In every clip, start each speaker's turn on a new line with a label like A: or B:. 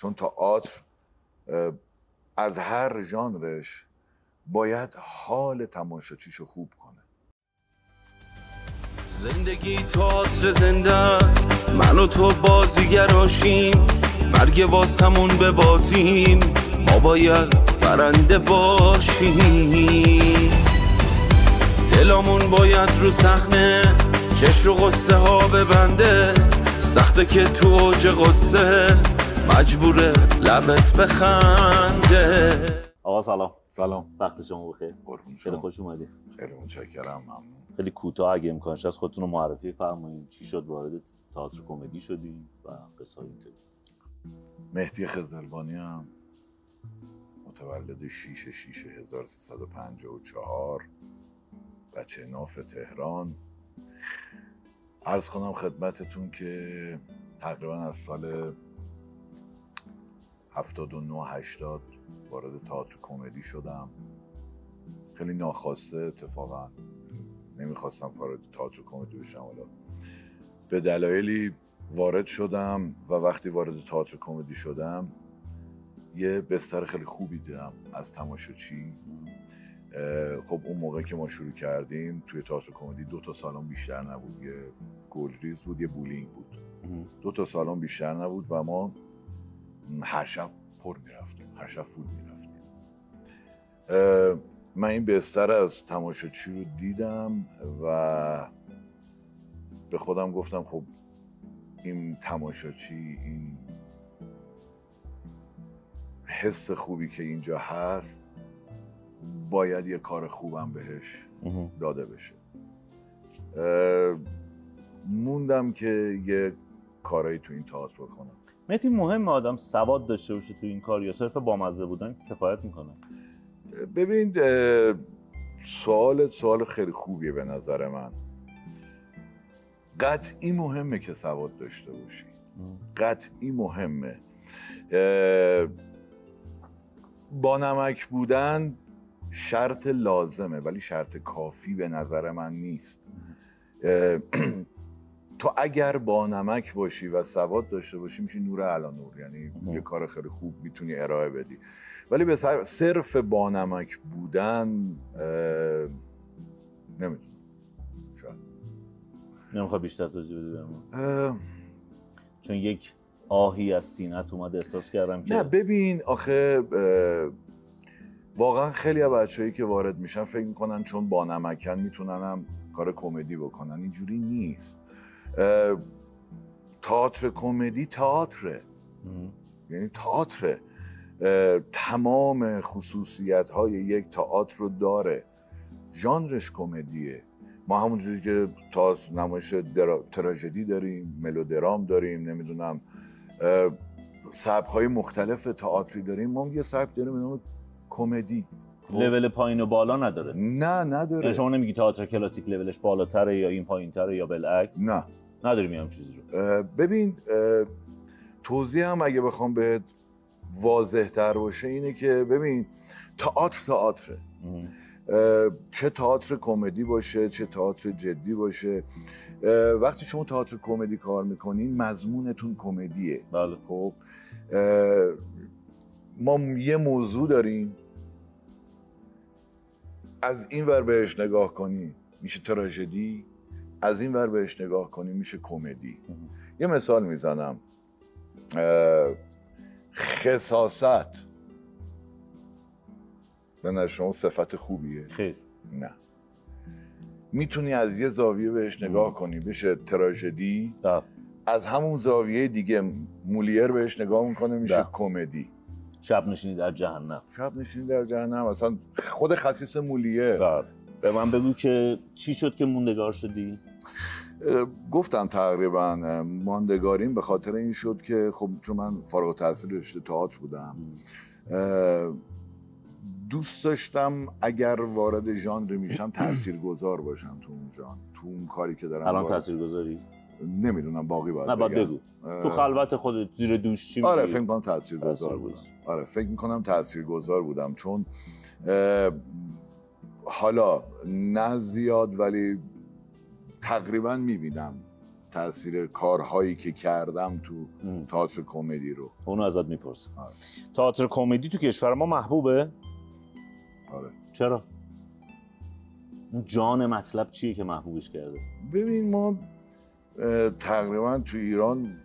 A: چون تئاتر از هر ژانرش باید حال تماشاچیشو خوب کنه.
B: زندگی تئاتر زنده است، من و تو بازیگراشیم، مرگ واسمون به بازیم، ما باید برنده باشیم. دلمون باید رو صحنه چشم و قصه ها ببنده، سخته که تو اوج قصه مجبوره لبت بخنده.
C: آقا سلام.
A: سلام.
C: وقت شما بخیر. خیلی خوش اومدید.
A: خیلی متشکرم. ممنون.
C: خیلی کوتاه اگه امکانش هست خودتون رو معرفی فرمایید. چی شد وارد تئاتر کمدی شدین و قصه های اینطوری؟
A: مهدی خزربانی ام، متولد 6/6/1354، بچه ناف تهران. عرض کنم خدمتتون که تقریبا از سال 79-80 وارد تئاتر کمدی شدم. خیلی ناخواسته، اتفاقا نمیخواستم وارد تئاتر کمدی بشم، حالا به دلایلی وارد شدم و وقتی وارد تئاتر کمدی شدم یه بستر خیلی خوبی دیدم از تماشاچی. خب اون موقع که ما شروع کردیم توی تئاتر کمدی 2 سالن بیشتر نبود، یه گلریز بود، یه بولینگ بود. 2 سالن بیشتر نبود و ما هر شب پر میرفتیم، هر شب فول میرفتیم. من این بستر از تماشاچی رو دیدم و به خودم گفتم خب این تماشاچی، این حس خوبی که اینجا هست باید یه کار خوبم بهش داده بشه. موندم که یه کارایی تو این تئاتر بکنم.
C: مهدی، مهم آدم سواد داشته باشه تو این کار یا صرف بامزه بودن کفایت میکنه؟
A: ببین، سوال خیلی خوبیه به نظر من. قطعی مهمه که سواد داشته باشی، قطعی مهمه. با نمک بودن شرط لازمه ولی شرط کافی به نظر من نیست. تو اگر با نمک باشی و سواد داشته باشی میشی نور علی نور، یعنی یه کار خیلی خوب میتونی ارائه بدی. ولی به صرف با نمک بودن نمیدونم، شاید
C: نمیخوای بیشتر توضیح بدی برام؟ چون یک آهی از سینه‌ت اومد احساس کردم که
A: نه. ببین آخه واقعا خیلی از بچه‌هایی که وارد میشن فکر میکنن چون با نمکن میتونن هم کار کمدی بکنن. اینجوری نیست. تئاتر کمدی تئاتره، یعنی تئاتره، تمام خصوصیت‌های یک تئاتر رو داره. ژانرش کمدیه. ما همونجوری که تئاتر نمایش تراژدی داریم، ملودرام داریم، نمیدونم سبک‌های مختلف تئاتری داریم، ما یه سبک داریم به نام کمدی.
C: لول پایین و بالا نداره؟
A: نه نداره.
C: یعنی شما نمیگی تئاتر کلاسیک لولش بالاتره یا این پایین‌تره یا بالعکس؟
A: نه
C: نداریم هم چیزی رو.
A: ببین، توضیح هم اگه بخوام بهت واضح تر باشه اینه که ببین تئاتره، چه تئاتر کمدی باشه چه تئاتر جدی باشه. وقتی شما تئاتر کمدی کار میکنین مضمونتون کمدیه.
C: بله.
A: خب ما یه موضوع داریم، از این ور بهش نگاه کنی میشه تراژدی، از این ور بهش نگاه کنی میشه کمدی. یه مثال میزنم. خساست به نظر شما صفت خوبیه؟
C: خیر.
A: نه. میتونی از یه زاویه بهش نگاه کنی بشه تراژدی، از همون زاویه دیگه مولیر بهش نگاه میکنه میشه کمدی.
C: شب نشینی در جهنم.
A: شب نشینی در جهنم اصلا خود خصیص مولیر.
C: به من بگو که چی شد که موندگار شدی؟
A: گفتم تقریبا ماندگاریم به خاطر این شد که خب چون من فارغ التحصیل رشته تئاتر بودم، دوست داشتم اگر وارد ژانر میشم تاثیرگذار باشم تو اون ژانر، تو اون کاری که دارم.
C: الان تاثیرگذاری؟
A: نمیدونم، باقی باید
C: نه باید بگو. تو خلوت خودت زیر دوش چی میگی؟
A: آره فکر میکنم تاثیرگذار بودم. آره فکر میکنم تاثیرگذار بودم، چون حالا نه زیاد ولی تقریبا میبینم تاثیر کارهایی که کردم تو تئاتر کمدی رو.
C: اونو ازت میپرسم. تئاتر کمدی تو کشور ما محبوبه؟
A: آره.
C: چرا؟ اون جان مطلب چیه که محبوبش کرده؟
A: ببین ما تقریبا تو ایران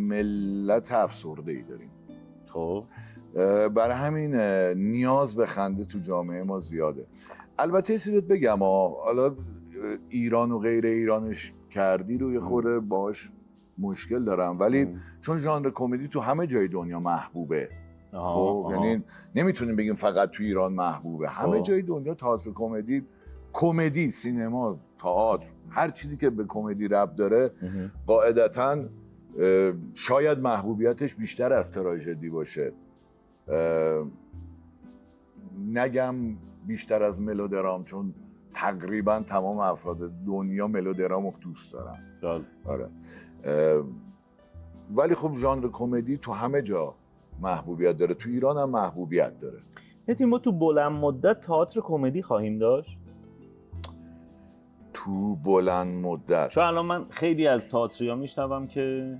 A: ملت افسرده ای داریم.
C: خب
A: برای همین نیاز به خنده تو جامعه ما زیاده. البته چیزی بهت بگم حالا ایران و غیر ایرانش کردی رو یه خورده باش مشکل دارم، ولی چون ژانر کمدی تو همه جای دنیا محبوبه. خب یعنی نمیتونیم بگیم فقط تو ایران محبوبه، همه جای دنیا تئاتر کمدی، سینما، تئاتر، هر چیزی که به کمدی ربط داره قاعدتاً شاید محبوبیتش بیشتر از تراژدی باشه، نگم بیشتر از ملودرام، چون تقریبا تمام افراد دنیا ملودرام رو دوست دارن. آره. ولی خب ژانر کمدی تو همه جا محبوبیت داره، تو ایران هم محبوبیت داره.
C: یعنی ما تو بلند مدت تئاتر کمدی خواهیم داشت؟
A: تو بلند مدت
C: چون الان من خیلی از تئاتریا میشنوم که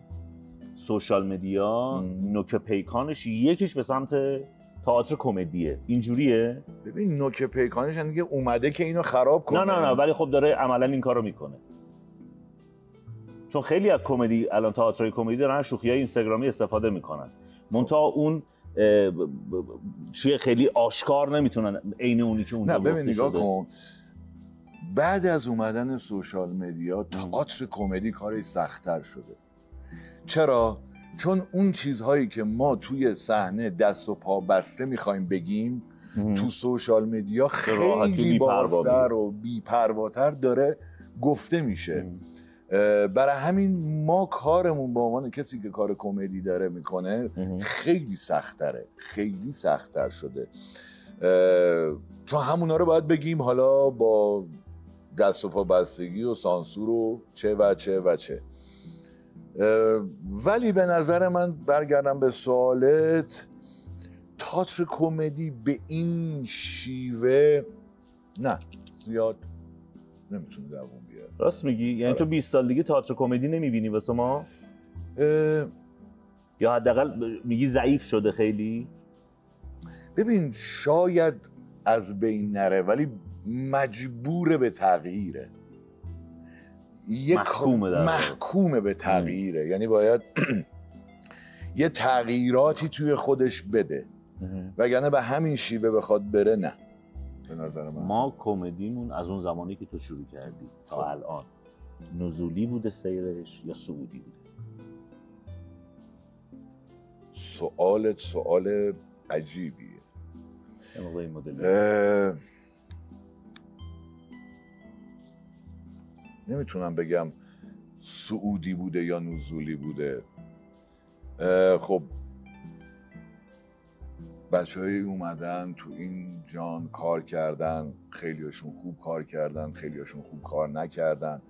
C: سوشال مدیا نوک پیکانش یکیش به سمت تئاتر کمدیه. اینجوریه؟
A: ببین نوک پیکانش یعنی که اومده که اینو خراب کنه.
C: نه ولی خب داره عملا این کارو میکنه. چون خیلی از کمدی الان تئاترای کمدی دارن شوخیای اینستاگرامی استفاده میکنن. منتها اون چیه خیلی آشکار نمیتونن عین اونی که اونجا
A: نه ببین نگاه کن، بعد از اومدن سوشال مدیا تئاتر کمدی کارش سخت‌تر شده. چرا؟ چون اون چیزهایی که ما توی صحنه دست و پا بسته میخوایم بگیم تو سوشال مدیا خیلی بازتر و بی‌پرواتر داره گفته میشه. برای همین ما کارمون به عنوان کسی که کار کمدی داره میکنه خیلی سخت‌تر شده، چون همونا رو باید بگیم حالا با دست و پا بستگی و سانسور و چه و چه و چه. ولی به نظر من برگردم به سوالت، تئاتر کمدی به این شیوه نه زیاد نمیتونه دووم بیاره.
C: راست میگی؟ یعنی تو 20 سال دیگه تئاتر کمدی نمیبینی واسه ما؟ یا حداقل میگی ضعیف شده خیلی؟
A: ببین شاید از بین نره ولی مجبور به تغییره، محکومه به تغییره. یعنی باید یه تغییراتی توی خودش بده، وگرنه به همین شیوه بخواد بره نه. به نظر من
C: ما کمدیمون از اون زمانی که تو شروع کردی تا الان نزولی بوده سیرش یا صعودی بوده؟
A: سوال عجیبیه.
C: این مدل
A: نمیتونم بگم صعودی بوده یا نزولی بوده. خب بچه‌هایی اومدن تو این جان کار کردن، خیلیاشون خوب کار کردن، خیلیاشون خوب کار نکردن،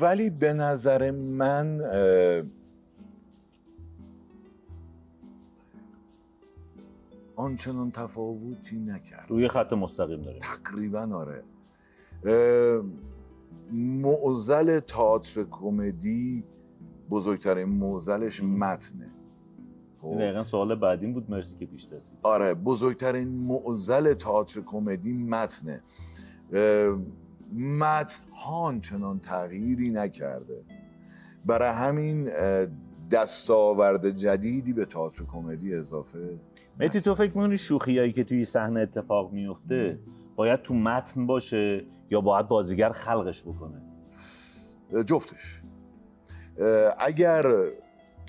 A: ولی به نظر من آنچنان تفاوتی نکرد.
C: روی خط مستقیم داره
A: تقریبا. آره. معضل تئاتر کمدی بزرگترین معضلش متنه.
C: دقیقا سوال بعدین بود، مرسی که پیش دستی.
A: آره بزرگترین معضل تئاتر کمدی متنه. متن آنچنان تغییری نکرده، برای همین دستاورد جدیدی به تئاتر کمدی اضافه.
C: مهدی تو فکر می‌کنی شوخیایی که توی صحنه اتفاق میفته باید تو متن باشه یا باید بازیگر خلقش بکنه؟
A: جفتش. اگر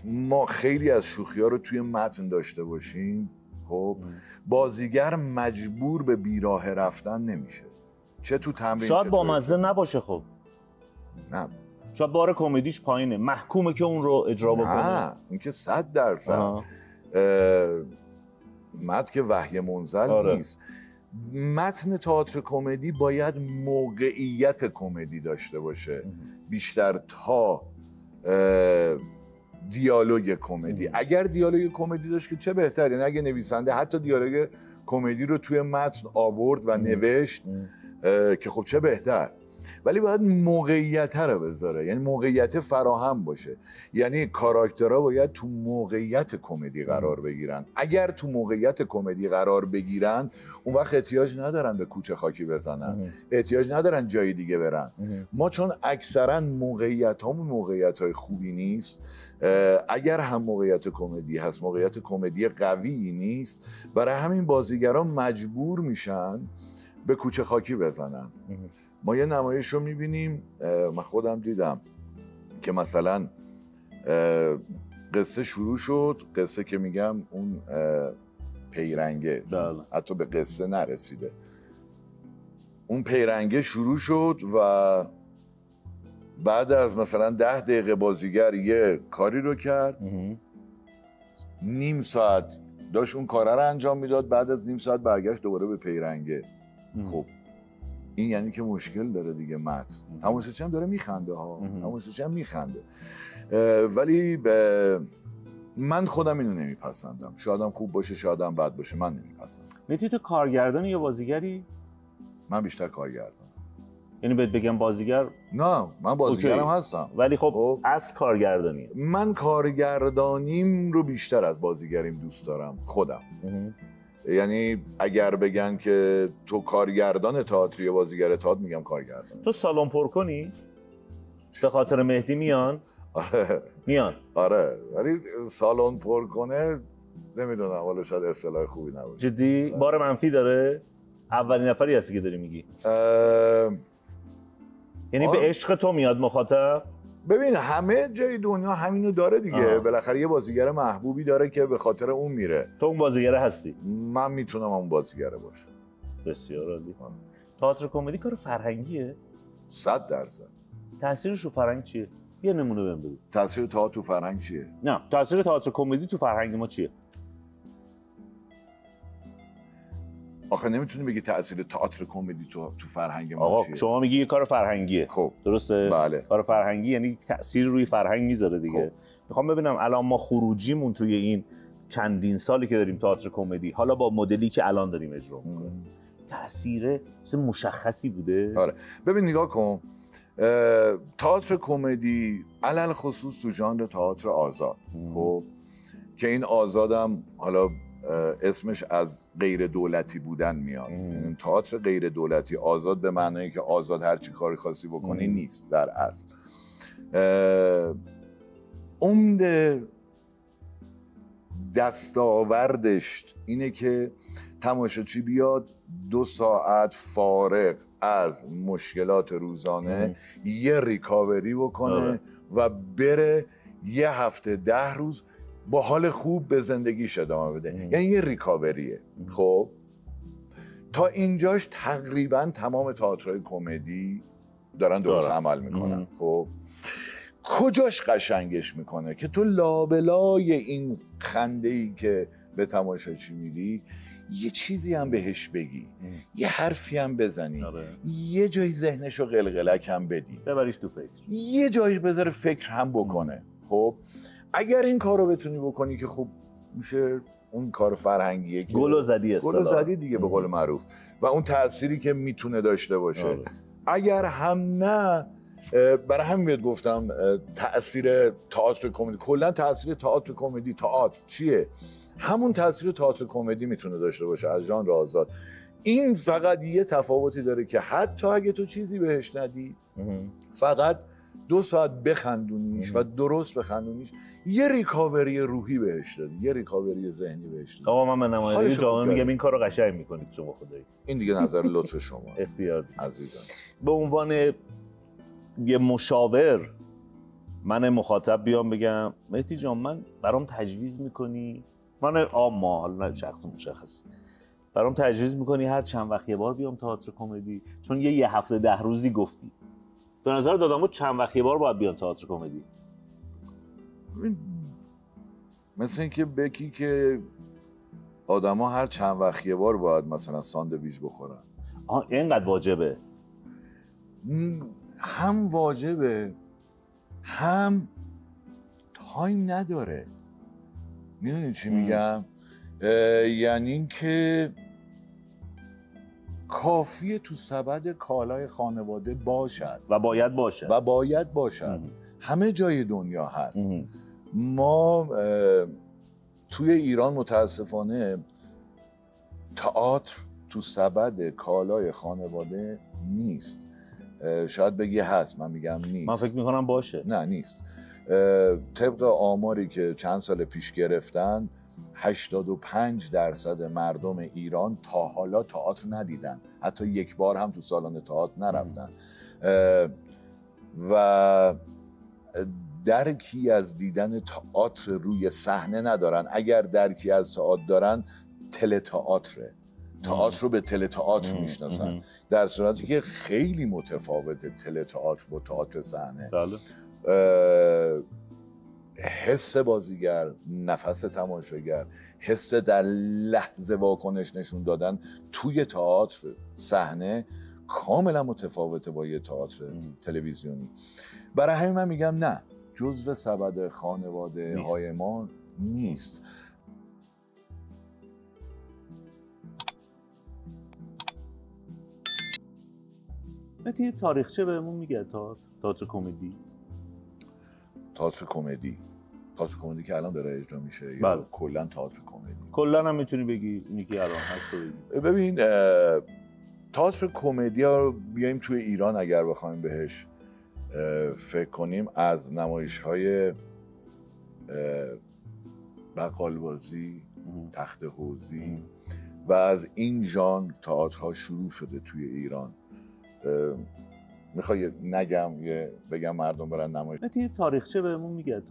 A: ما خیلی از شوخی‌ها رو توی متن داشته باشیم، خب بازیگر مجبور به بیراه رفتن نمیشه. چه تو تمرین
C: شاید با مزه نباشه. خب
A: نه،
C: شاید بار کمدیش پایینه، محکومه که اون رو اجرا بکنه.
A: نه این که 100%. متن که وحی منزل نیست. متن تئاتر کمدی باید موقعیت کمدی داشته باشه بیشتر تا دیالوگ کمدی. اگر دیالوگ کمدی داشت که چه بهتر، یعنی اگه نویسنده حتی دیالوگ کمدی رو توی متن آورد و نوشت که خب چه بهتر. ولی باید موقعیت رو بذاره، یعنی موقعیت فراهم باشه، یعنی کاراکترها باید تو موقعیت کمدی قرار بگیرن. اگر تو موقعیت کمدی قرار بگیرن اون وقت احتیاج ندارن به کوچه خاکی بزنن، احتیاج ندارن جای دیگه برن. ما چون اکثرا موقعیت‌هامون موقعیت‌های خوبی نیست، اگر هم موقعیت کمدی هست موقعیت کمدی قوی نیست، برای همین بازیگران مجبور میشن به کوچه خاکی بزنن. ما یه نمایش رو میبینیم، من خودم دیدم که مثلا قصه شروع شد، قصه که میگم اون پیرنگه حتی به قصه نرسیده، اون پیرنگه شروع شد و بعد از مثلا 10 دقیقه بازیگر یه کاری رو کرد، نیم ساعت داشت اون کاره رو انجام میداد، بعد از نیم ساعت برگشت دوباره به پیرنگه. خب این یعنی که مشکل داره دیگه. متن تماشاچی هم داره میخنده ها، تماشاچی هم میخنده، ولی من خودم اینو نمیپسندم. شایدم خوب باشه شایدم بد باشه، من نمیپسندم.
C: مهدی تو کارگردانی یا بازیگری؟
A: من بیشتر کارگردانم.
C: یعنی بهت بگم بازیگر؟
A: نه من بازیگرم هستم،
C: ولی خب اصل کارگردانیه.
A: من کارگردانیم رو بیشتر از بازیگریم دوست دارم خودم. یعنی اگر بگن که تو کارگردان تئاتر یا بازیگر تئاتر، میگم کارگردان.
C: تو سالن پر کنی؟ به خاطر مهدی میان؟
A: آره
C: میان.
A: آره ولی سالن پر کنه نمیدونم، حالا شاید اصطلاح خوبی نباشه.
C: جدی؟ بار منفی داره؟ اولین نفری هستی که داری میگی. یعنی به عشق تو میاد مخاطب؟
A: ببین همه جای دنیا همینو داره دیگه. بالاخره یه بازیگر محبوبی داره که به خاطر اون میره.
C: تو اون بازیگره هستی؟
A: من میتونم اون بازیگره باشم.
C: بسیار عالی. تئاتر کمدی کار فرهنگیه؟
A: 100%.
C: تاثیرش رو فرهنگ چیه؟ یه نمونه بهم بگو.
A: تاثیر تئاتر تو فرهنگ چیه؟
C: نه، تاثیر تئاتر کمدی تو فرهنگ ما چیه؟
A: آخه نمیتونی بگی تاثیر تئاتر کمدی تو فرهنگ ما
C: آقا
A: چیه؟
C: شما میگی یه کار فرهنگیه.
A: خب
C: درسته؟
A: بله.
C: کار فرهنگی یعنی تاثیر روی فرهنگ میذاره دیگه. میخوام ببینم الان ما خروجیمون توی این چندین سالی که داریم تئاتر کمدی، حالا با مدلی که الان داریم اجرا میکنیم، تاثیر مشخصی بوده؟
A: آره ببین نگاه کن، تئاتر کمدی علل خصوص تو ژانر تئاتر آزاد، خب که این آزادم حالا اسمش از غیر دولتی بودن میاد. این تئاتر غیر دولتی، آزاد به معنی که آزاد هر چی کاری خاصی بکنی نیست. در اصل عمده دستاوردش اینه که تماشاچی بیاد 2 ساعت فارغ از مشکلات روزانه یه ریکاوری بکنه و بره یه هفته 10 روز با حال خوب به زندگیش ادامه بده. یعنی یه ریکاوریه. خب تا اینجاش تقریبا تمام تئاترهای کمدی دارن درست عمل میکنن. خب کجاش قشنگش میکنه که تو لابلای این خنده‌ای که به تماشاچی میدی یه چیزی هم بهش بگی، یه حرفی هم بزنی، یه جایی ذهنشو قلقلک هم بدی،
C: ببریش تو فکر،
A: یه جایی بذاره فکر هم بکنه. خب اگر این کارو بتونی بکنی که خب میشه اون کار فرهنگیه که
C: گلو زدی
A: دیگه به قول معروف، و اون تأثیری که میتونه داشته باشه. اگر هم نه، برای همین بهت گفتم تأثیر تئاتر کمدی، کلا تأثیر تئاتر کمدی، تئاتر چیه؟ همون تأثیر تئاتر کمدی میتونه داشته باشه از ژانر آزاد. این فقط یه تفاوتی داره که حتی اگه تو چیزی بهش ندی، فقط 2 ساعت بخندونیش و درست بخندونیش، یه ریکاوری روحی بهش دادی، یه ریکاوری ذهنی بهش دادی.
C: آقا من به نمایندگی جامعه میگم این کارو قشنگ میکنید شما خدایی.
A: این دیگه نظر لطف شما.
C: اختیار
A: عزیزم.
C: به عنوان یه مشاور من مخاطب بیام بگم مهدی جان من برام تجویز میکنی، من حالا شخص مشخص، برام تجویز میکنی هر چند وقت یه بار بیام تئاتر کمدی؟ چون یه هفته 10 روزی گفتی، به نظر دادم چند وقت یه بار باید بیان تئاتر کمدی؟
A: مثل اینکه بگی که آدما هر چند وقت یه بار باید مثلا ساندویچ بخورن.
C: اینقدر واجبه؟
A: هم واجبه هم تایم نداره. میدونی چی میگم؟ یعنی اینکه کافیه تو سبد کالای خانواده باشد
C: و باید باشه.
A: همه جای دنیا هست. ما توی ایران متاسفانه تئاتر تو سبد کالای خانواده نیست. شاید بگی هست، من میگم نیست.
C: من فکر میکنم باشه.
A: نه نیست. طبق آماری که چند سال پیش گرفتن 85% مردم ایران تا حالا تئاتر ندیدن، حتی یک بار هم تو سالن تئاتر نرفتن و درکی از دیدن تئاتر روی صحنه ندارن. اگر درکی از تئاتر دارن تله تئاتره، تئاتر رو به تله تئاتر میشناسن، در صورتی که خیلی متفاوته تله تئاتر با تئاتر صحنه. حس بازیگر، نفس تماشاگر، حس در لحظه واکنش نشون دادن توی تئاتر صحنه کاملا متفاوته با یه تئاتر تلویزیونی. برای همین من میگم نه، جزو سبد خانواده های ما نیست.
C: یه تاریخچه بهمون میگه تئاتر کمدی؟
A: تئاتر کمدی که الان داره اجرا میشه
C: بله.
A: یا کلا تئاتر کمدی؟
C: کلا هم میتونی بگی اینی الان هست رو بگی.
A: ببین تئاتر کمدی رو بیایم توی ایران اگر بخوایم بهش فکر کنیم، از نمایش‌های بقالبازی، تخت حوزی و از این ژانر تئاترها شروع شده توی ایران. میخوای نگم بگم مردم برن نمایش؟
C: یه تاریخچه بهمون میگه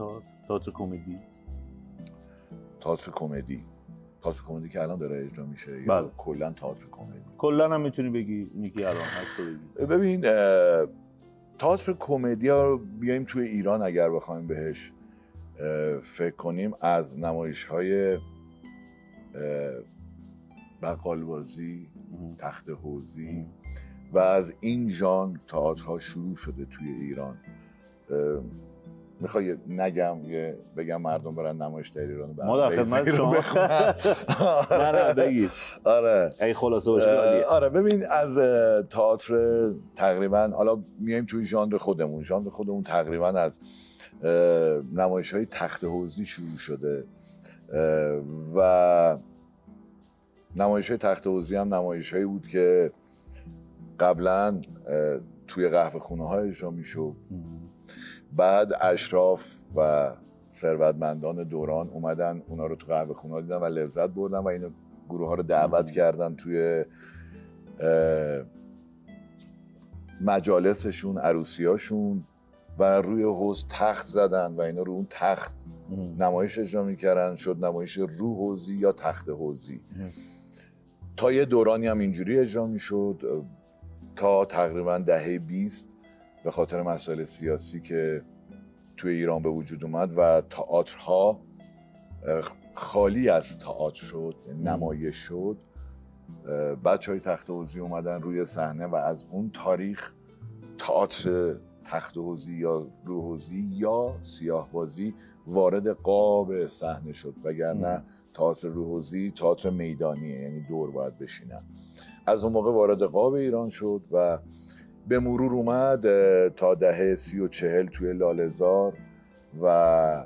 C: تئاتر کمدی؟
A: تئاتر کمدی که الان داره اجرا میشه
C: بله.
A: یا کلا تئاتر کمدی؟
C: کلا هم میتونی بگی اینی الان هست رو بگی.
A: ببین تئاتر کمدی رو بیایم توی ایران اگر بخوایم بهش فکر کنیم، از نمایش‌های بقالبازی، تخت حوزی و از این ژانر تئاترها شروع شده توی ایران. میخوای نگم بگم مردم برن نمایش در ایران
C: ما در خدمت شما نه بگید.
A: آره
C: ای خلاصه باشه عالیه.
A: آره ببین از تئاتر تقریبا حالا میایم توی ژانر خودمون تقریبا از نمایش‌های تخت حوزی شروع شده و نمایش‌های تخت حوزی هم نمایش‌هایی بود که قبلا توی قهوه‌خونه‌ها اجرا میشد. بعد اشراف و ثروتمندان دوران اومدن اونا رو تو قهوه‌خونه‌ها دیدن و لذت بردن و این گروه‌ها رو دعوت کردن توی مجالسشون، عروسیاشون و روی حوض تخت زدن و اینا رو اون تخت نمایش اجرا میکردن. شد نمایش رو حوزی یا تخت حوزی. تا یه دورانی هم اینجوری اجرا میشد تا تقریبا دهه 20 به خاطر مسائل سیاسی که توی ایران به وجود اومد و تئاترها خالی از تئاتر شد، نمایش شد. بچه‌های تخت حوزی اومدن روی صحنه و از اون تاریخ تئاتر تخت حوزی یا رو حوزی یا سیاه بازی وارد قاب صحنه شد، وگرنه تئاتر رو حوزی تئاتر میدانیه، یعنی دور باید بشینن. از اون موقع وارد قاب ایران شد و به مرور اومد تا دهه 30 و 40 توی لاله‌زار و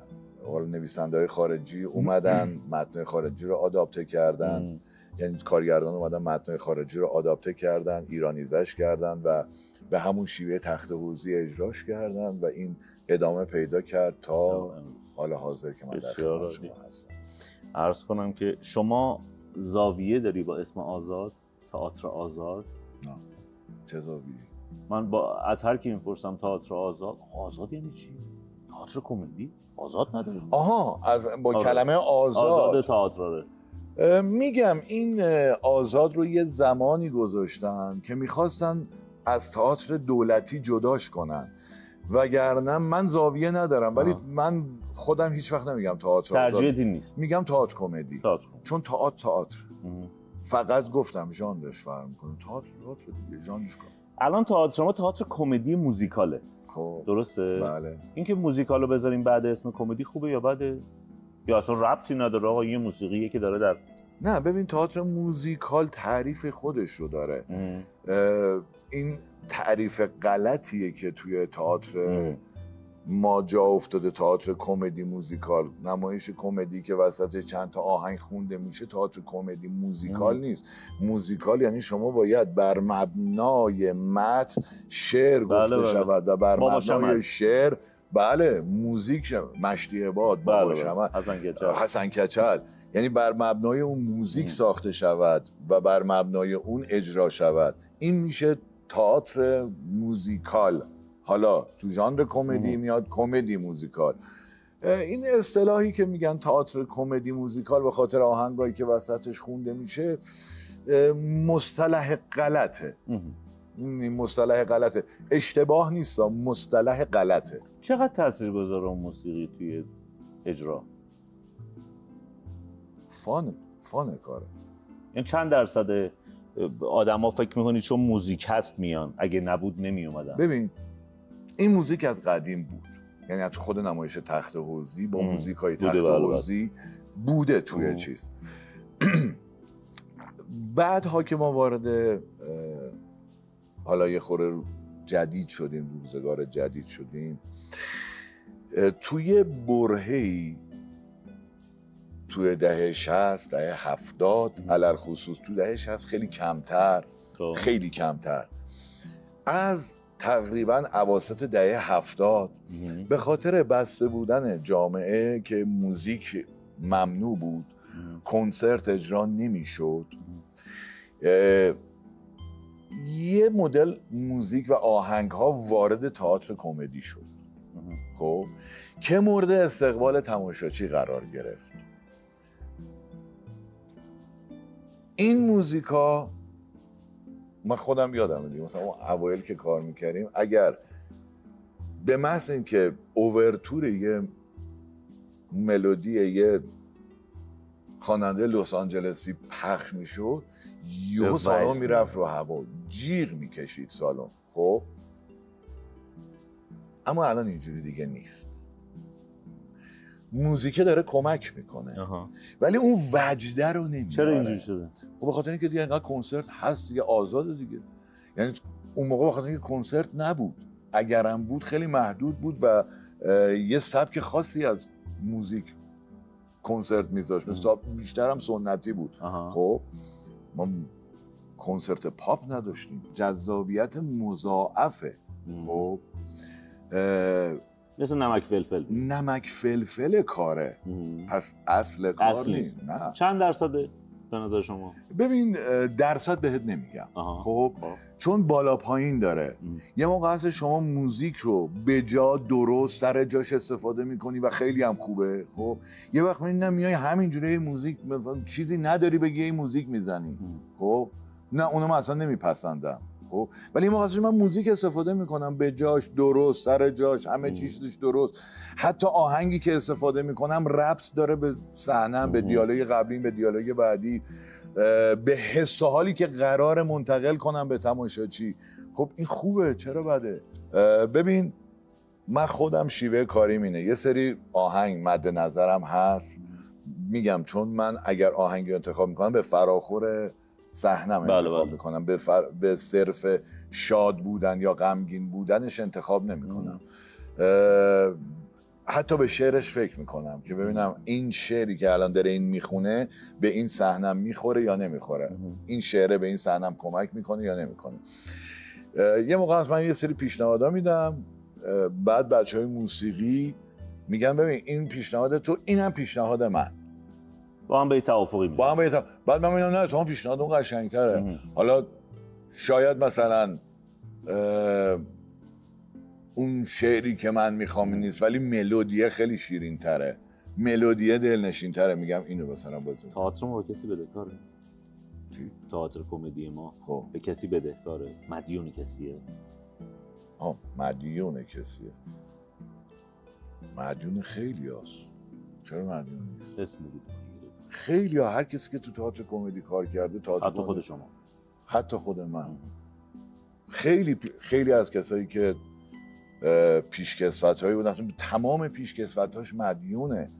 A: نویسنده‌های خارجی اومدن متن خارجی رو آداپته کردن. یعنی کارگردان اومدن متن خارجی رو آداپته کردن، ایرانیزش کردن و به همون شیوه تخت حوزی اجراش کردن و این ادامه پیدا کرد تا حال حاضر که من در خدمت شما هستم.
C: عرض کنم که شما زاویه داری با اسم آزاد، تئاتر آزاد؟
A: نه. چه زاویه؟
C: من از هر کی میپرسم تئاتر آزاد، آزاد یعنی چی؟ تئاتر کمدی؟ آزاد نداریم.
A: آها، با کلمه آزاد
C: تئاتر.
A: میگم این آزاد رو یه زمانی گذاشتن که میخواستن از تئاتر دولتی جداش کنن، وگرنه من زاویه ندارم. ولی من خودم هیچ وقت نمیگم تئاتر آزاد،
C: ترجیحی نیست،
A: میگم تئاتر کمدی. چون تئاتر فقط گفتم ژانرش فرق میکنه. تئاتر دیگه ژانرش کنه. الان
C: تئاتر ما تئاتر کمدی موزیکاله.
A: خب
C: درسته؟
A: بله.
C: اینکه موزیکالو بذاریم بعد اسم کمدی خوبه یا بده؟ یا اصلا ربطی نداره؟ آقا یه موسیقیه که داره در
A: نه ببین تئاتر موزیکال تعریف خودش رو داره. این تعریف غلطیه که توی تئاتر ما جا افتاده. تئاتر کمدی موزیکال، نمایش کمدی که وسط چند تا آهنگ خونده میشه تئاتر کمدی موزیکال نیست. موزیکال یعنی شما باید بر مبنای متن شعر گفته شود و بر مبنای شعر موزیک مشتی عباد، بابا شمع، حسن کچل، یعنی بر مبنای اون موزیک ساخته شود و بر مبنای اون اجرا شود. این میشه تئاتر موزیکال. حالا تو ژانر کمدی میاد کمدی موزیکال. این اصطلاحی که میگن تئاتر کمدی موزیکال به خاطر آهنگایی که وسطش خونده میشه مصطلح غلطه. این مصطلح غلطه، اشتباه نیست، مصطلح غلطه.
C: چقدر تاثیرگذاره اون موسیقی توی اجرا؟
A: فانه کاره.
C: یعنی چند درصد آدما فکر میکنی چون موزیک هست میان، اگه نبود نمی اومدن؟
A: ببین این موزیک از قدیم بود، یعنی از خود نمایش تخت حوضی با موزیکای تخت حوضی بوده توی چیز. بعدها که ما وارد حالا یه خورده جدید شدیم، روزگار جدید شدیم، توی برهه‌ای توی دهه 60 دهه 70 علل خصوص تو دهه 60 خیلی کمتر از تقریبا اواسط دهه 70 به خاطر بسته بودن جامعه که موزیک ممنوع بود، کنسرت اجرا نمیشد، یه مدل موزیک و آهنگ ها وارد تئاتر کمدی شد، خب که مورد استقبال تماشاچی قرار گرفت. این موزیکا من خودم یادم دیگه، مثلا اون اوایل که کار میکردیم اگر به محض این که اوورتور یه ملودی یه خواننده لس آنجلسی پخش میشد یهو سالن میرفت رو هوا، جیغ میکشید سالن. خب اما الان اینجوری دیگه نیست. موزیک داره کمک میکنه ولی اون وجده رو نمیاره.
C: چرا اینجوری شده؟
A: خب به خاطر اینکه دیگه انقدر کنسرت هست دیگه، آزاده دیگه. یعنی اون موقع به خاطر اینکه کنسرت نبود، اگرم بود خیلی محدود بود و یه سبک خاصی از موزیک کنسرت میذاشت، مثلا بیشتر هم سنتی بود. خب ما کنسرت پاپ نداشتیم، جذابیت مضاعفه. خب
C: مثل نمک فلفل
A: کاره. پس اصل کار نیست. نه.
C: چند درصده به نظر شما؟
A: ببین درصد بهت نمیگم. خب چون بالا پایین داره. یه موقع هست شما موزیک رو به جا درست سر جاش استفاده میکنی و خیلی هم خوبه. خب یه وقت میای همینجوری موزیک چیزی نداری بگی این موزیک میزنی. خب نه اونو من اصلا نمیپسندم. خب ولی این موقع من موزیک استفاده میکنم به جاش درست، سر جاش، همه چیزش درست، حتی آهنگی که استفاده میکنم ربط داره به صحنه، به دیالوگ قبلی، به دیالوگ بعدی، به حس و حالی که قرار منتقل کنم به تماشاچی. خب این خوبه، چرا بده؟ ببین من خودم شیوه کاریم اینه، یه سری آهنگ مد نظرم هست، میگم چون من اگر آهنگی انتخاب میکنم به فراخور صحنم انتخاب میکنم، به صرف شاد بودن یا غمگین بودنش انتخاب نمیکنم. حتی به شعرش فکر میکنم که ببینم این شعری که الان داره این میخونه به این صحنم میخوره یا نمیخوره، این شعره به این صحنم کمک میکنه یا نمیکنه. یه موقع از من یه سری پیشنهادا میدم، بعد بچهای موسیقی میگن ببین این پیشنهاد تو، اینم پیشنهاد من،
C: با هم به توافقی میرسیم.
A: بعد من میگم نه تو پیشنهاد اون قشنگ‌تره. حالا شاید مثلا اون شعری که من میخوام نیست ولی ملودیه خیلی شیرین تره، ملودیه دلنشین تره، میگم اینو مثلا بزن.
C: تئاتر ما به کسی بدهکاره؟
A: چی؟
C: تئاتر کمدی ما
A: خب
C: به کسی بدهکاره؟ مدیون کسیه؟
A: مدیون کسیه؟ مدیون خیلی هست. چرا مدیون نیست؟
C: اسم بگید.
A: خیلی ها، هر کسی که تو تئاتر کمدی کار کرده،
C: حتی خود شما،
A: حتی خود من، خیلی از کسایی که پیشکسوت‌هایی بودن، اصلا تمام پیشکسوت‌هاش مدیونه.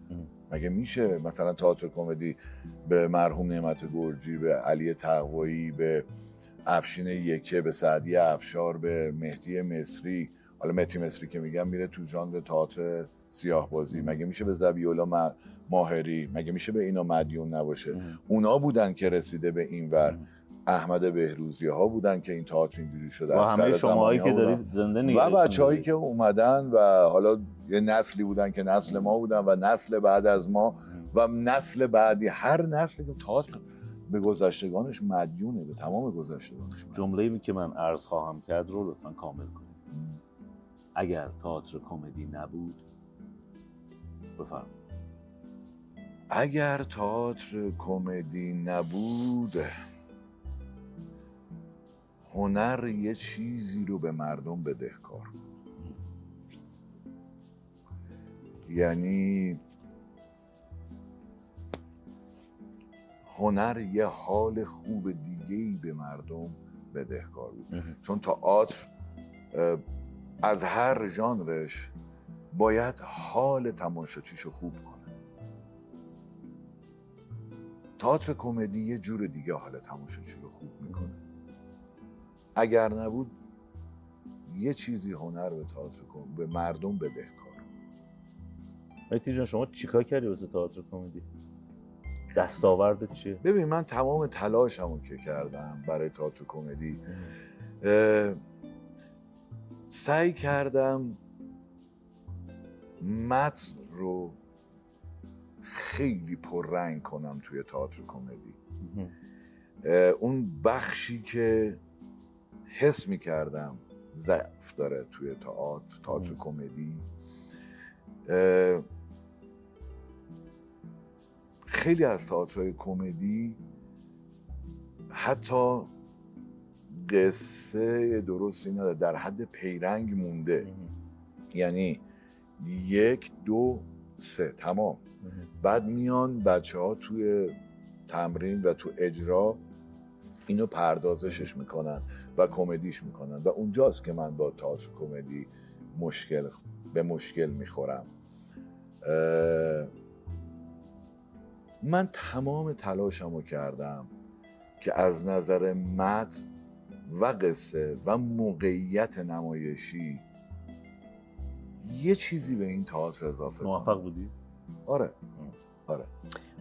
A: مگه میشه مثلا تئاتر کمدی به مرحوم نعمت گرجی، به علی تقوایی، به افشین یکه، به سعدی افشار، به مهدی مصری، حالا مهدی مصری که میگم میره تو ژانر تئاتر سیاه بازی، مگه میشه به ذبیح‌الله ماهری، مگه میشه به اینا مدیون نباشه؟ اونا بودن که رسیده به این ور. احمد بهروزی ها بودن که این تئاتر اینجوری شده،
C: و همه شماهایی که دارید زنده نگهشون
A: و بچه‌هایی که اومدن و حالا یه نسلی بودن که نسل ما بودن و نسل بعد از ما و نسل بعدی، هر نسلی که تئاتر به گذشتگانش مدیونه، به تمام گذشتگانش مدیونه.
C: جمله‌ای که من عرض خواهم کرد رو لطفاً کامل کنید. اگر تئاتر کمدی نبود، بفرمایید.
A: اگر تئاتر کمدی نبود، هنر یه چیزی رو به مردم بدهکار بود. یعنی هنر یه حال خوب دیگه‌ای به مردم بدهکار بود. چون تئاتر از هر ژانرش باید حال تماشاچیشو خوب کنه. تئاتر کمدی یه جور دیگه حال تماشاچی رو خوب میکنه. اگر نبود یه چیزی هنر به تئاتر به مردم بدهکار.
C: مهدی جان شما چیکار کردی واسه تئاتر کمدی؟ دستاورد چیه؟
A: ببین من تمام تلاشمو که کردم برای تئاتر کمدی، سعی کردم متن رو خیلی پررنگ کنم توی تئاتر کمدی. اون بخشی که حس می‌کردم ضعف داره توی تئاتر کمدی، خیلی از تئاترهای کمدی حتی قصه درستی نداره، در حد پیرنگ مونده. یعنی 1 2 3 تمام. بعد میان بچه‌ها توی تمرین و تو اجرا اینو پردازشش میکنن و کمدیش میکنن و اونجاست که من با تئاتر کمدی به مشکل میخورم. من تمام تلاشمو کردم که از نظر متن و قصه و موقعیت نمایشی یه چیزی به این تئاتر اضافه کنم.
C: موفق بودی؟
A: آره.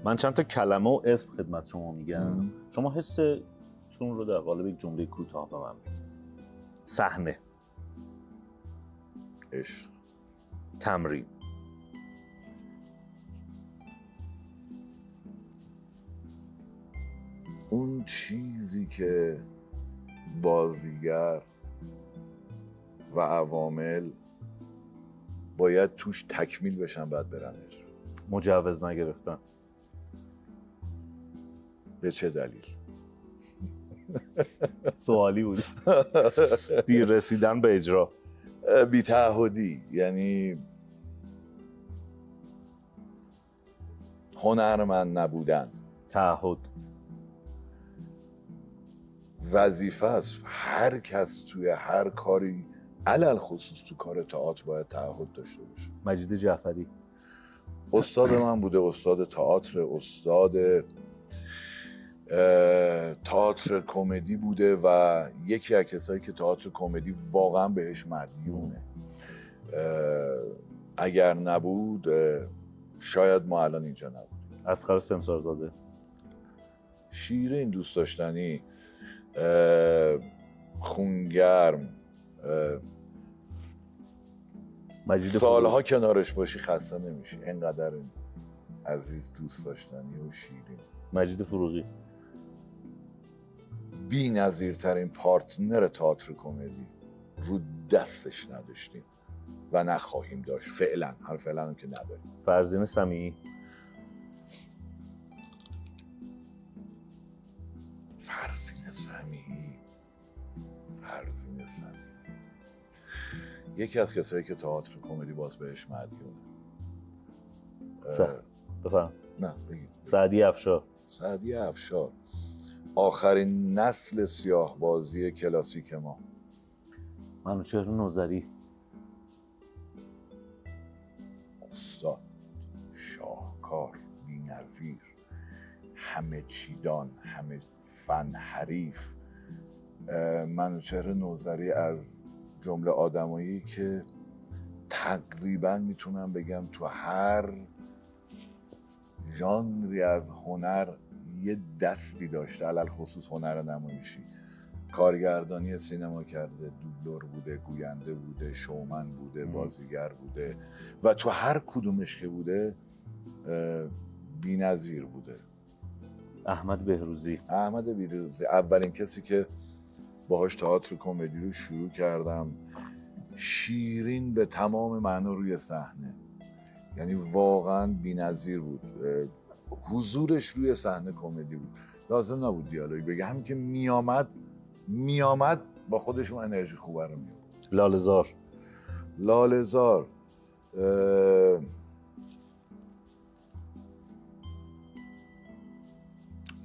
C: من چند تا کلمه و اسم خدمت شما میگم. شما حستون رو در قالب یک جمله کوتاه به من بگید. صحنه،
A: عشق،
C: تمرین،
A: اون چیزی که بازیگر و عوامل باید توش تکمیل بشن بعد برن اجرا.
C: مجوز نگرفتن.
A: به چه دلیل؟
C: سوالی بود. دیر رسیدن به اجرا.
A: بی‌تعهدی، یعنی هنرمند نبودن.
C: تعهد
A: وظیفه است. هر کس توی هر کاری، علل خصوص تو کار تئاتر، باید تعهد داشته باشه.
C: مجید جعفری
A: استاد من بوده، استاد تئاتر، استاد تئاتر کمدی بوده و یکی از کسایی که تئاتر کمدی واقعا بهش مدیونه. اگر نبود شاید ما الان اینجا نبودیم.
C: اصغر سمسارزاده،
A: شیرین، دوست داشتنی، خونگرم،
C: مجید
A: سالها کنارش باشی خسته نمیشی، اینقدر عزیز، دوست داشتنی و شیرین.
C: مجید فروغی،
A: بی‌نظیرترین پارتنر تئاتر کمدی رو دستش نداشتیم و نخواهیم داشت فعلا. فعلا هم که نداریم.
C: فرزین سمیعی،
A: یکی از کسایی که تئاتر کمدی باز بهش مدیونه.
C: بفهم.
A: نه بگید.
C: سعدی افشار.
A: سعدی افشار آخرین نسل سیاه بازی کلاسیک ما.
C: منوچهر نوذری،
A: استاد شاهکار. کار، بی‌نظیر، همه چیدان، همه فن حریف. منوچهر نوذری از جمله آدمایی که تقریبا میتونم بگم تو هر ژانری از هنر یه دستی داشته، علل خصوص هنر نمایشی. کارگردانی سینما کرده، دوبلور بوده، گوینده بوده، شومن بوده، بازیگر بوده و تو هر کدومش که بوده بی‌نظیر بوده.
C: احمد بهروزی
A: اولین کسی که باهاش تئاتر کمدی رو شروع کردم. شیرین به تمام معنا روی صحنه، یعنی واقعا بی‌نظیر بود. حضورش روی صحنه کمدی بود، لازم نبود دیالوگ بگه، همین که میامد با خودش اون انرژی خوبه رو میاد.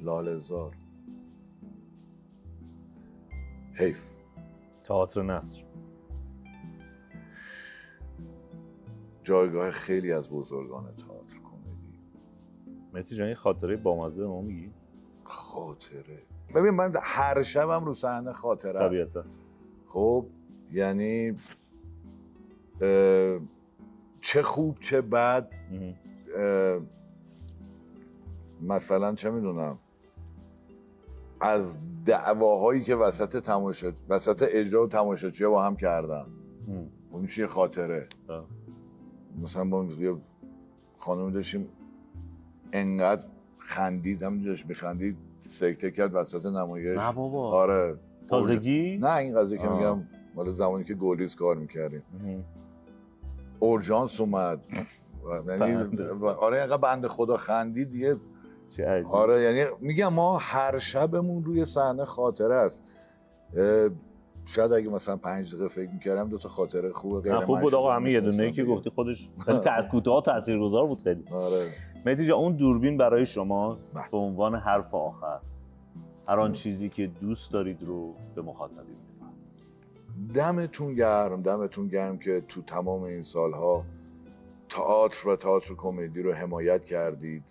A: لاله‌زار حیف.
C: تئاتر نصر
A: جایگاه خیلی از بزرگان تئاتر کمدی.
C: مهدی جان، خاطره بامزه ما میگی؟
A: خاطره، ببین من هر شبم رو صحنه خاطره
C: طبیعتا.
A: خب یعنی چه خوب چه بد، مثلا چه میدونم از دعواهایی که وسط اجرا و تماشاچی‌ها با هم کردن، اون میشه یه خاطره. مثلا با یه خانم داشتیم انقدر خندید، همین داشت میخندید سکته کرد وسط نمایش.
C: نه بابا.
A: آره.
C: تازگی؟
A: نه این قضیه که میگم مال زمانی که گلیس کار میکردیم. اورژانس اومد، یعنی آره اینقدر بنده خدا خندید دیگه. آره یعنی میگم ما هر شبمون روی صحنه خاطره است. شاید اگه مثلا 5 دقیقه فکر میکردم 2 تا خاطره خوبه غیر
C: خوب بود آقا، همین یه دونه‌ای که گفتی خودش کوتاه تاثیرگذار بود خیلی.
A: آره.
C: مهدی جان، اون دوربین برای شماست به عنوان حرف آخر. هر آن چیزی که دوست دارید رو به مخاطبین بفرمایید.
A: دمتون گرم که تو تمام این سالها تئاتر و تئاتر کمدی رو حمایت کردید.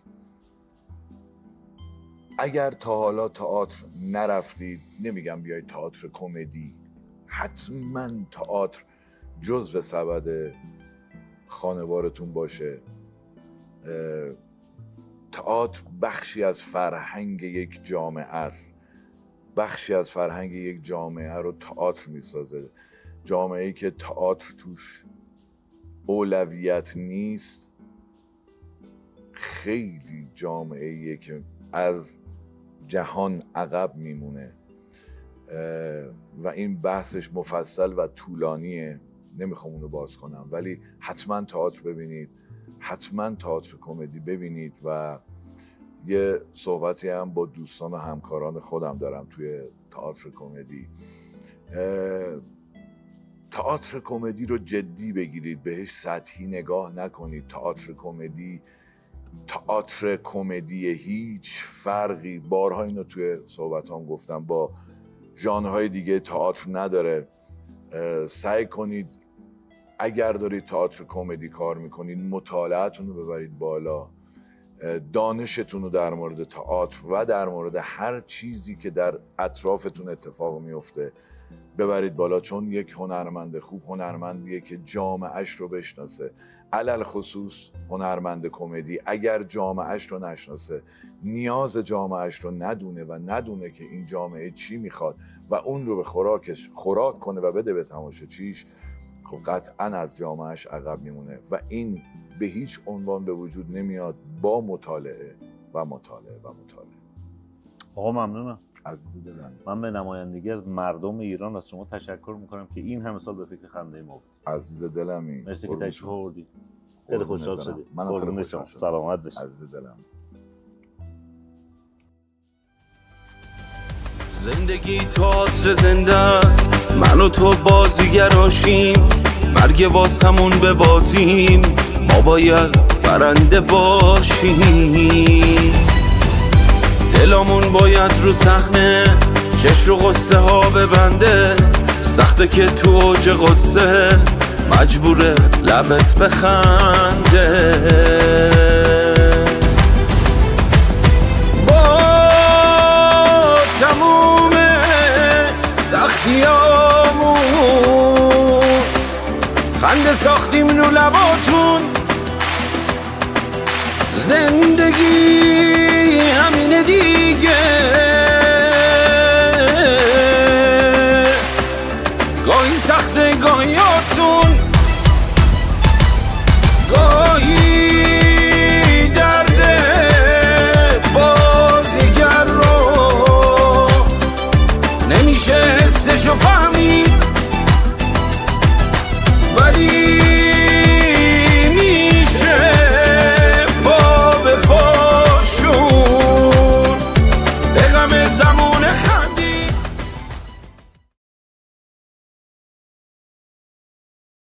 A: اگر تا حالا تئاتر نرفتید، نمیگم بیایید تئاتر کمدی، حتما تئاتر جزو سبد خانوارتون باشه. تئاتر بخشی از فرهنگ یک جامعه است. بخشی از فرهنگ یک جامعه رو تئاتر میسازه. جامعه‌ای که تئاتر توش اولویت نیست خیلی جامعه‌ایه که از جهان عقب میمونه و این بحثش مفصل و طولانیه، نمیخوام اونو باز کنم، ولی حتما تئاتر ببینید، حتما تئاتر کمدی ببینید. و یه صحبتی هم با دوستان و همکاران خودم دارم توی تئاتر کمدی. تئاتر کمدی رو جدی بگیرید، بهش سطحی نگاه نکنید. تئاتر کمدی هیچ فرقی، بارها اینو توی صحبتام گفتم، با ژانرهای دیگه تئاتر نداره. سعی کنید اگر دارید تئاتر کمدی کار میکنید مطالعه‌تون رو ببرید بالا، دانشتون رو در مورد تئاتر و در مورد هر چیزی که در اطرافتون اتفاق میفته ببرید بالا، چون یک هنرمند خوب هنرمندیه که جامعهش رو بشناسه. علل خصوص هنرمند کمدی اگر جامعهش رو نشناسه، نیاز جامعهش رو ندونه که این جامعه چی میخواد و اون رو به خوراک کنه و بده به تماشاچیش، خب قطعا از جامعهش عقب میمونه و این به هیچ عنوان به وجود نمیاد با مطالعه.
C: آقا ممنونم
A: عزیز دلم.
C: من به نمایندگی از مردم ایران از شما تشکر میکنم که این همه سال به فکر خنده ما بود.
A: عزیز دلمی،
C: مرسی که تشریف آوردید. خیلی خوشحال شدید.
A: منم خیلی خوشحال شدم.
C: سلامت باشید.
A: عزیز دلم.
B: زندگی تئاتر زنده است، من و تو بازیگراشیم، مرگ واسمون به بازیم، ما باید برنده باشیم. دلمون باید رو صحنه چش و غصه ها ببنده، سخته که تو اوج غصه مجبوره لبت بخنده. قصه ساختیم رو لباتون. زندگی همینه دیگه، گاهی سخته گاهی آسون، گاهی درده بازیگر رو نمیشه حسشو فهمید.